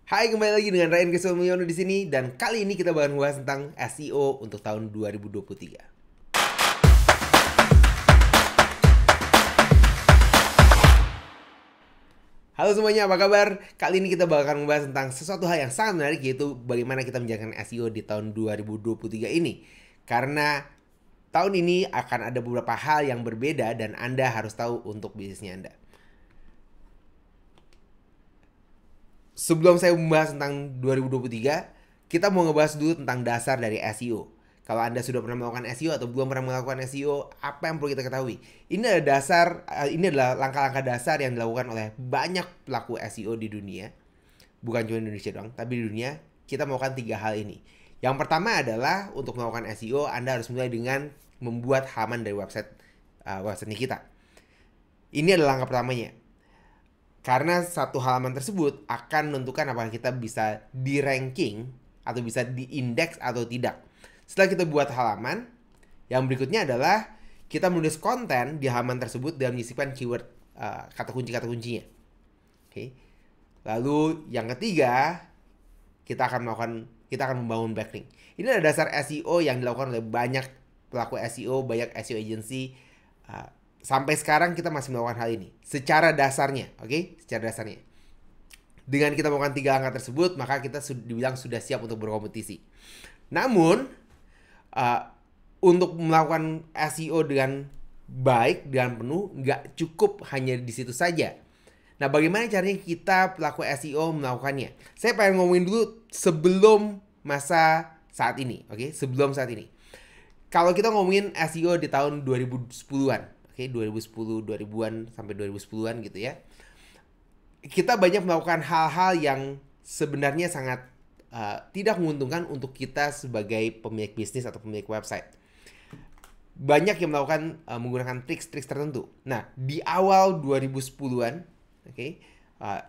Hai, kembali lagi dengan Ryan Kesumiono di sini dan kali ini kita bakal bahas tentang SEO untuk tahun 2023. Halo semuanya, apa kabar? Kali ini kita bakal membahas tentang sesuatu hal yang sangat menarik, yaitu bagaimana kita menjalankan SEO di tahun 2023 ini. Karena tahun ini akan ada beberapa hal yang berbeda dan Anda harus tahu untuk bisnisnya Anda. Sebelum saya membahas tentang 2023, kita mau ngebahas dulu tentang dasar dari SEO. Kalau Anda sudah pernah melakukan SEO atau belum pernah melakukan SEO, apa yang perlu kita ketahui? Ini adalah langkah-langkah dasar yang dilakukan oleh banyak pelaku SEO di dunia. Bukan cuma Indonesia doang, tapi di dunia kita melakukan 3 hal ini. Yang pertama adalah untuk melakukan SEO, Anda harus mulai dengan membuat halaman dari website kita. Ini adalah langkah pertamanya. Karena satu halaman tersebut akan menentukan apakah kita bisa di ranking atau bisa di indeks atau tidak. Setelah kita buat halaman, yang berikutnya adalah kita menulis konten di halaman tersebut dan menyisipkan keyword kata kuncinya. Oke. Lalu yang ketiga, kita akan membangun backlink. Ini adalah dasar SEO yang dilakukan oleh banyak pelaku SEO, banyak SEO agency. Sampai sekarang kita masih melakukan hal ini secara dasarnya, oke? Secara dasarnya. Dengan kita melakukan 3 langkah tersebut, maka kita dibilang sudah siap untuk berkompetisi. Namun, untuk melakukan SEO dengan baik, dengan penuh, nggak cukup hanya di situ saja. Nah, bagaimana caranya kita pelaku SEO melakukannya? Saya pengen ngomongin dulu sebelum masa saat ini, oke? Sebelum saat ini. Kalau kita ngomongin SEO di tahun 2010-an, oke, 2010, 2000-an sampai 2010-an gitu ya. Kita banyak melakukan hal-hal yang sebenarnya sangat tidak menguntungkan untuk kita sebagai pemilik bisnis atau pemilik website. Banyak yang melakukan menggunakan trik-trik tertentu. Nah, di awal 2010-an, oke,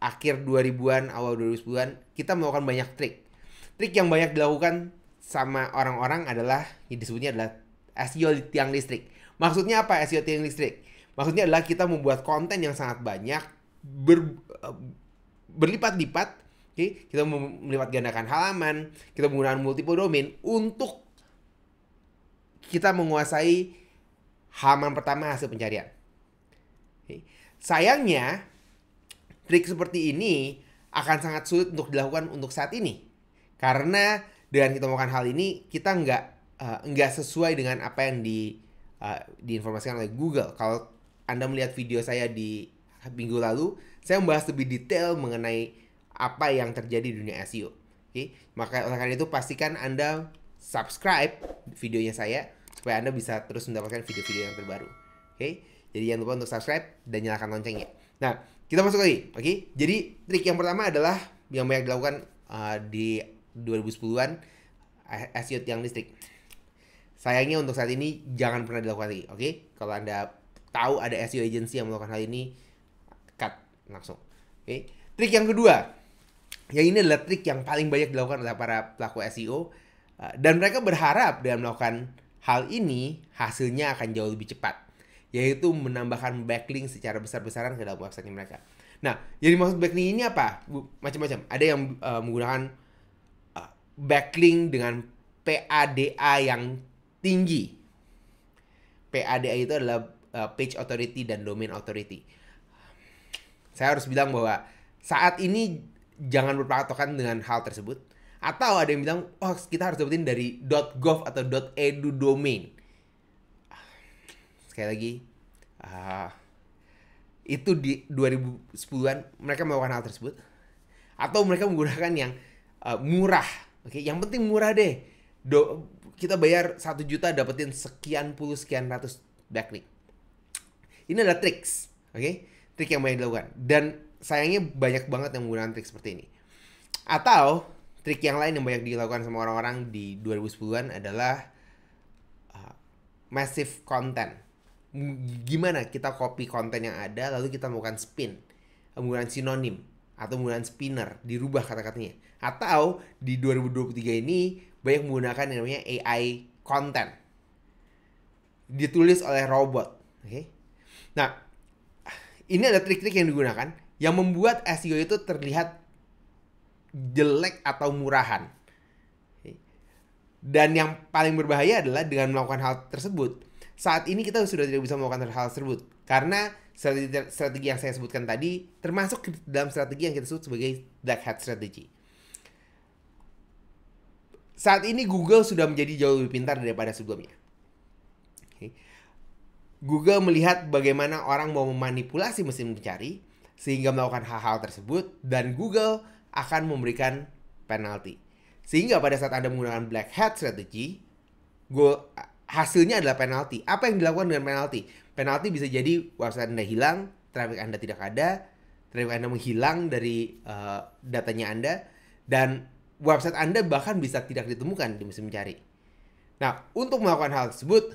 akhir 2000-an, awal 2010-an, kita melakukan banyak trik. Trik yang banyak dilakukan sama orang-orang adalah, yang disebutnya adalah SEO tiang listrik. Maksudnya apa SEO tiang listrik? Maksudnya adalah kita membuat konten yang sangat banyak, berlipat-lipat, okay? Kita melipat gandakan halaman, kita menggunakan multiple domain untuk kita menguasai halaman pertama hasil pencarian. Okay? Sayangnya, trik seperti ini akan sangat sulit untuk dilakukan untuk saat ini. Karena dengan kita melakukan hal ini, kita nggak sesuai dengan apa yang diinformasikan oleh Google. Kalau Anda melihat video saya di minggu lalu, saya membahas lebih detail mengenai apa yang terjadi di dunia SEO. Oke, maka oleh karena itu pastikan Anda subscribe videonya saya supaya Anda bisa terus mendapatkan video-video yang terbaru. Oke, jadi jangan lupa untuk subscribe dan nyalakan loncengnya. Nah, kita masuk lagi. Oke, jadi trik yang pertama adalah yang banyak dilakukan di 2010-an, SEO tiang listrik. Sayangnya untuk saat ini jangan pernah dilakukan lagi, oke? Kalau Anda tahu ada SEO agency yang melakukan hal ini, cut langsung. Oke. Trik yang kedua, yang ini adalah trik yang paling banyak dilakukan oleh para pelaku SEO dan mereka berharap dengan melakukan hal ini hasilnya akan jauh lebih cepat, yaitu menambahkan backlink secara besar-besaran ke dalam website mereka. Nah, yang dimaksud backlink ini apa? Macam-macam. Ada yang menggunakan backlink dengan PADA yang tinggi. PADA itu adalah page authority dan domain authority. Saya harus bilang bahwa saat ini jangan berpatokan dengan hal tersebut. Atau ada yang bilang, oh kita harus dapetin dari .gov atau .edu domain. Sekali lagi, itu di 2010-an mereka melakukan hal tersebut. Atau mereka menggunakan yang murah. Oke, yang penting murah deh. Kita bayar 1 juta dapetin sekian ratus backlink. Ini adalah triks, oke? Trik yang banyak dilakukan. Dan sayangnya banyak banget yang menggunakan trik seperti ini. Atau trik yang lain yang banyak dilakukan sama orang-orang di 2010-an adalah massive content. Gimana kita copy konten yang ada lalu kita melakukan spin, menggunakan sinonim atau menggunakan spinner, dirubah kata-katanya. Atau di 2023 ini banyak menggunakan yang namanya AI content, ditulis oleh robot. Okay? Nah, ini ada trik-trik yang digunakan yang membuat SEO itu terlihat jelek atau murahan. Dan yang paling berbahaya adalah dengan melakukan hal tersebut, saat ini kita sudah tidak bisa melakukan hal tersebut. Karena strategi yang saya sebutkan tadi termasuk dalam strategi yang kita sebut sebagai black hat strategy. Saat ini Google sudah menjadi jauh lebih pintar daripada sebelumnya. Google melihat bagaimana orang mau memanipulasi mesin pencari sehingga melakukan hal-hal tersebut, dan Google akan memberikan penalti. Sehingga pada saat Anda menggunakan black hat strategy, hasilnya adalah penalti. Apa yang dilakukan dengan penalti? Penalti bisa jadi website Anda hilang, traffic Anda tidak ada, traffic Anda menghilang dari datanya Anda, dan website Anda bahkan bisa tidak ditemukan di mesin mencari. Nah, untuk melakukan hal tersebut,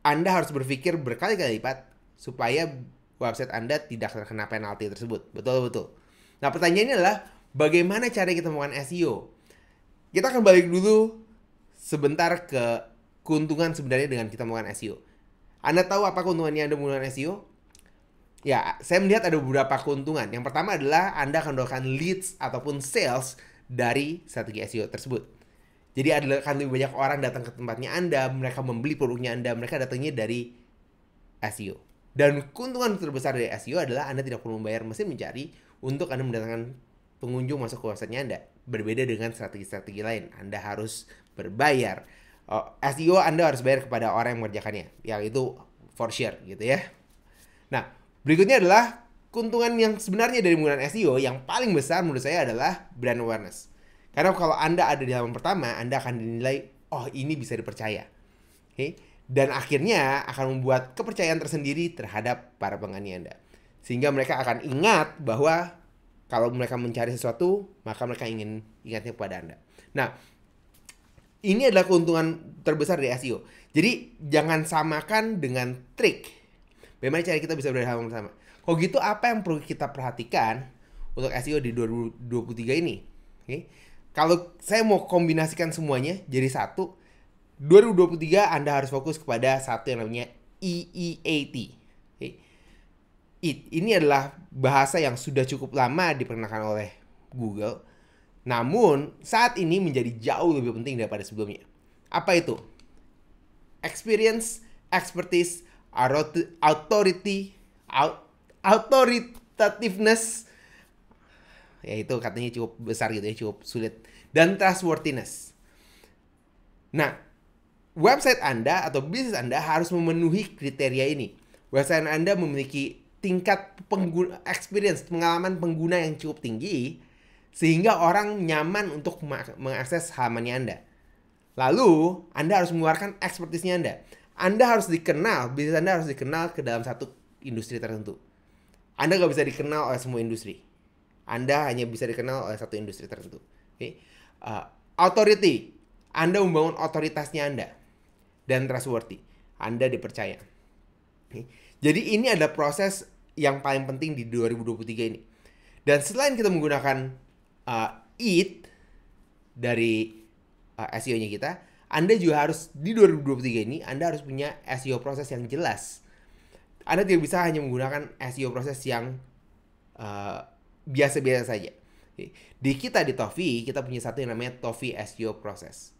Anda harus berpikir berkali-kali lipat supaya website Anda tidak terkena penalti tersebut. Betul-betul. Nah, pertanyaannya adalah bagaimana cara kita melakukan SEO? Kita akan balik dulu sebentar ke keuntungan sebenarnya dengan kita melakukan SEO. Anda tahu apa keuntungannya Anda menggunakan SEO? Ya, saya melihat ada beberapa keuntungan. Yang pertama adalah Anda akan mendapatkan leads ataupun sales dari strategi SEO tersebut. Jadi akan lebih banyak orang datang ke tempatnya Anda, mereka membeli produknya Anda, mereka datangnya dari SEO. Dan keuntungan terbesar dari SEO adalah Anda tidak perlu membayar mesin mencari untuk Anda mendatangkan pengunjung masuk ke website Anda. Berbeda dengan strategi-strategi lain, Anda harus berbayar. SEO Anda harus bayar kepada orang yang mengerjakannya, yang itu for sure gitu ya. Nah, berikutnya adalah keuntungan yang sebenarnya dari menggunakan SEO yang paling besar menurut saya adalah brand awareness. Karena kalau Anda ada di halaman pertama, Anda akan dinilai, oh ini bisa dipercaya. Okay? Dan akhirnya akan membuat kepercayaan tersendiri terhadap para pelanggan Anda. Sehingga mereka akan ingat bahwa kalau mereka mencari sesuatu, maka mereka ingin ingatnya kepada Anda. Nah, ini adalah keuntungan terbesar dari SEO. Jadi jangan samakan dengan trik. Bagaimana cara kita bisa berada di halaman pertama? Kalau gitu apa yang perlu kita perhatikan untuk SEO di 2023 ini? Okay? Kalau saya mau kombinasikan semuanya jadi satu, 2023 Anda harus fokus kepada satu yang namanya EEAT. Okay? Ini adalah bahasa yang sudah cukup lama diperkenalkan oleh Google. Namun saat ini menjadi jauh lebih penting daripada sebelumnya. Apa itu? Experience, expertise, authority, authoritativeness. Ya itu katanya cukup besar gitu ya, cukup sulit. Dan trustworthiness. Nah, website Anda atau bisnis Anda harus memenuhi kriteria ini. Website Anda memiliki tingkat experience, pengalaman pengguna yang cukup tinggi, sehingga orang nyaman untuk mengakses halamannya Anda. Lalu, Anda harus mengeluarkan expertise-nya Anda. Anda harus dikenal, bisnis Anda harus dikenal ke dalam satu industri tertentu. Anda nggak bisa dikenal oleh semua industri. Anda hanya bisa dikenal oleh satu industri tertentu. Okay? Authority. Anda membangun otoritasnya Anda. Dan trustworthy. Anda dipercaya. Okay? Jadi ini adalah proses yang paling penting di 2023 ini. Dan selain kita menggunakan EAT dari SEO-nya kita, Anda juga harus di 2023 ini, Anda harus punya SEO proses yang jelas. Anda tidak bisa hanya menggunakan SEO proses yang biasa-biasa saja. Di kita di Toffee, kita punya satu yang namanya Toffee SEO Process.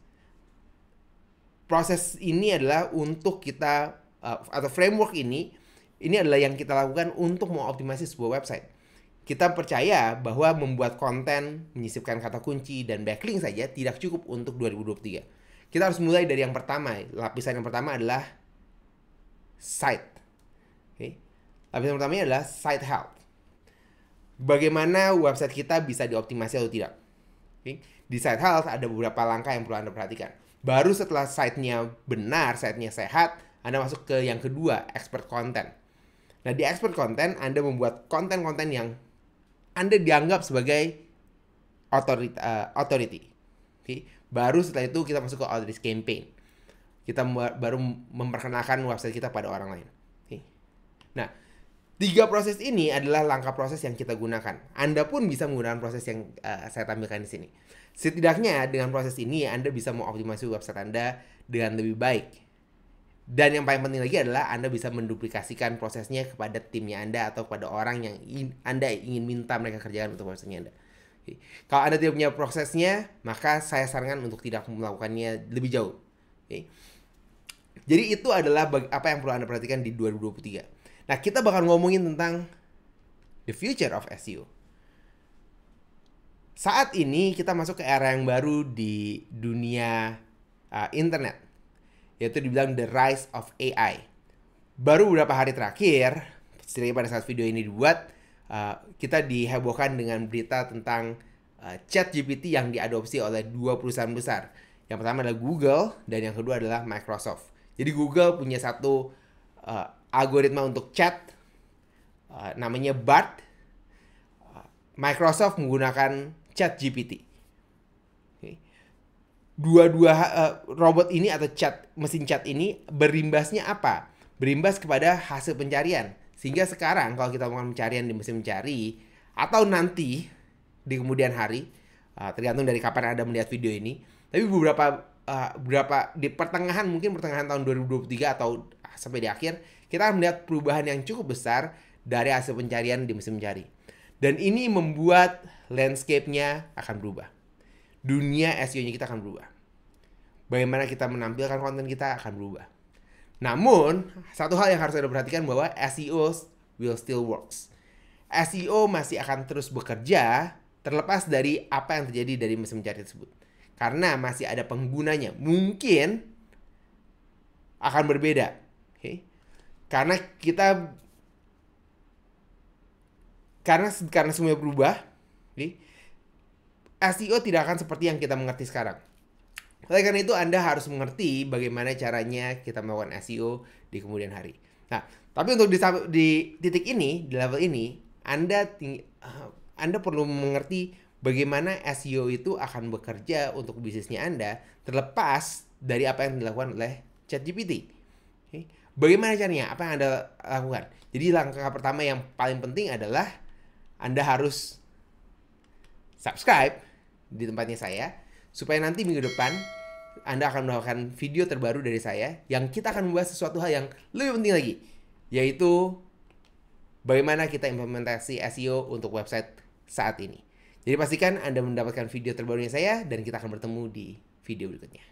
Proses ini adalah untuk kita, atau framework ini adalah yang kita lakukan untuk mengoptimasi sebuah website. Kita percaya bahwa membuat konten, menyisipkan kata kunci, dan backlink saja tidak cukup untuk 2023. Kita harus mulai dari yang pertama. Lapisan yang pertama adalah site. Okay? Lapisan pertamanya adalah site health. Bagaimana website kita bisa dioptimasi atau tidak. Okay? Di site health ada beberapa langkah yang perlu Anda perhatikan. Baru setelah site-nya benar, site-nya sehat, Anda masuk ke yang kedua, expert content. Nah, di expert content, Anda membuat konten-konten yang Anda dianggap sebagai authority. Okay? Baru setelah itu kita masuk ke outreach campaign. Kita baru memperkenalkan website kita pada orang lain. Okay? Nah, 3 proses ini adalah langkah proses yang kita gunakan. Anda pun bisa menggunakan proses yang saya tampilkan di sini. Setidaknya dengan proses ini Anda bisa mengoptimasi website Anda dengan lebih baik. Dan yang paling penting lagi adalah Anda bisa menduplikasikan prosesnya kepada timnya Anda atau kepada orang yang Anda ingin minta mereka kerjakan untuk prosesnya Anda. Oke. Kalau Anda tidak punya prosesnya, maka saya sarankan untuk tidak melakukannya lebih jauh. Oke. Jadi itu adalah apa yang perlu Anda perhatikan di 2023. Nah, kita bakal ngomongin tentang the future of SEO. Saat ini kita masuk ke era yang baru di dunia internet, yaitu dibilang the rise of AI. Baru beberapa hari terakhir, setidaknya pada saat video ini dibuat, kita dihebohkan dengan berita tentang ChatGPT yang diadopsi oleh 2 perusahaan besar. Yang pertama adalah Google dan yang kedua adalah Microsoft. Jadi Google punya satu algoritma untuk chat, namanya Bard. Microsoft menggunakan ChatGPT. Dua-dua robot ini atau mesin chat ini berimbasnya apa? Berimbas kepada hasil pencarian. Sehingga sekarang kalau kita melakukan pencarian di mesin mencari atau nanti di kemudian hari, tergantung dari kapan Anda melihat video ini, tapi beberapa di pertengahan tahun 2023 atau sampai di akhir, kita akan melihat perubahan yang cukup besar dari hasil pencarian di mesin mencari. Dan ini membuat landscape-nya akan berubah. Dunia SEO-nya kita akan berubah. Bagaimana kita menampilkan konten kita akan berubah. Namun, satu hal yang harus Anda perhatikan bahwa SEO will still works. SEO masih akan terus bekerja terlepas dari apa yang terjadi dari mesin mencari tersebut. Karena masih ada penggunanya. Mungkin akan berbeda. Okay? Karena semuanya berubah, okay? SEO tidak akan seperti yang kita mengerti sekarang. Oleh karena itu Anda harus mengerti bagaimana caranya kita melakukan SEO di kemudian hari. Nah, tapi untuk di titik ini, di level ini, Anda perlu mengerti bagaimana SEO itu akan bekerja untuk bisnisnya Anda terlepas dari apa yang dilakukan oleh ChatGPT. Okay? Bagaimana caranya? Apa yang Anda lakukan? Jadi langkah pertama yang paling penting adalah Anda harus subscribe di tempatnya saya, supaya nanti minggu depan Anda akan mendapatkan video terbaru dari saya yang kita akan membahas sesuatu hal yang lebih penting lagi, yaitu bagaimana kita implementasi SEO untuk website saat ini. Jadi pastikan Anda mendapatkan video terbarunya saya dan kita akan bertemu di video berikutnya.